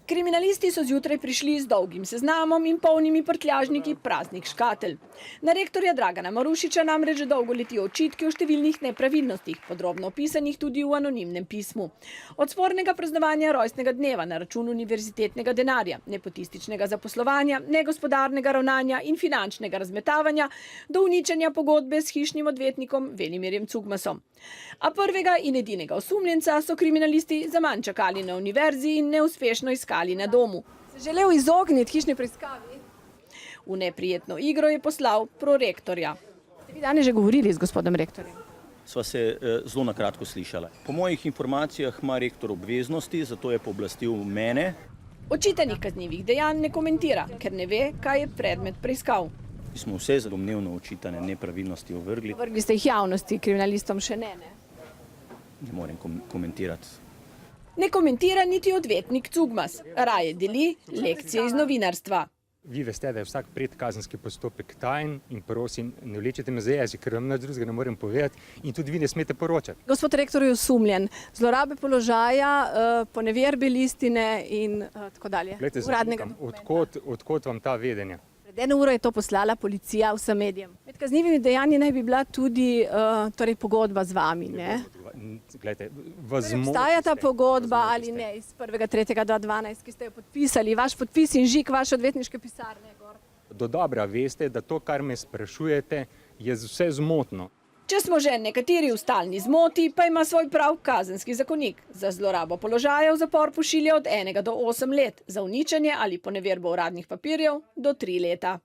Kriminalisti so zjutraj prišli z dolgim seznamom in polnimi prtljažniki praznih škatelj. Na rektorja Dragana Marušiča namreč že dolgo letijo očitki o številnih nepravilnostih, podrobno opisanih tudi v anonimnem pismu. Od spornega praznovanja rojstnega dneva na račun univerzitetnega denarja, nepotističnega zaposlovanja, negospodarnega ravnanja in finančnega razmetavanja do uničenja pogodbe s hišnim odvetnikom Velimirjem Cugmasom. A prvega in edinega osumljenca so kriminalisti zaman čakali na univerzi in neuspešno iskali na domu. Se želel izogniti hišni preiskavi? V neprijetno igro je poslal prorektorja. Ste vi danes že govorili z gospodom rektorjem? Sva se zelo na kratko slišala. Po mojih informacijah ima rektor obveznosti, zato je pooblastil mene. Očitanih kaznivih dejanj ne komentira, ker ne ve, kaj je predmet preiskav. Mi smo vse domnevno očitane nepravilnosti ovrgli. Vrgli ste jih javnosti, kriminalistom še ne. Ne morem komentirati. Ne komentira niti odvetnik Cugmas, raje deli lekcije iz novinarstva. Vi veste, da je vsak predkazenski postopek tajen in prosim, ne vlečete me za jezik, ker vam nič drugega ne morem povedati in tudi vi ne smete poročati. Gospod rektor je osumljen zlorabe položaja, poneverbe listine in tako dalje. Glejte, odkot vam ta vedenja? Pred 1 uro je to poslala policija vsem medijem. Med kaznivimi dejanji naj bi bila tudi pogodba z vami, ne? Glejte, obstaja ta pogodba ali ne iz 1.3.2012, ki ste jo podpisali, vaš podpis in žig vaše odvetniške pisarne gor? Do dobra veste, da to, kar me sprašujete, je vse zmotno. Če smo že nekateri v stalni zmoti, pa ima svoj prav kazenski zakonik. Za zlorabo položaja v zapor pošilja od 1 do 8 let, za uničenje ali poneverbo uradnih papirjev do 3 leta.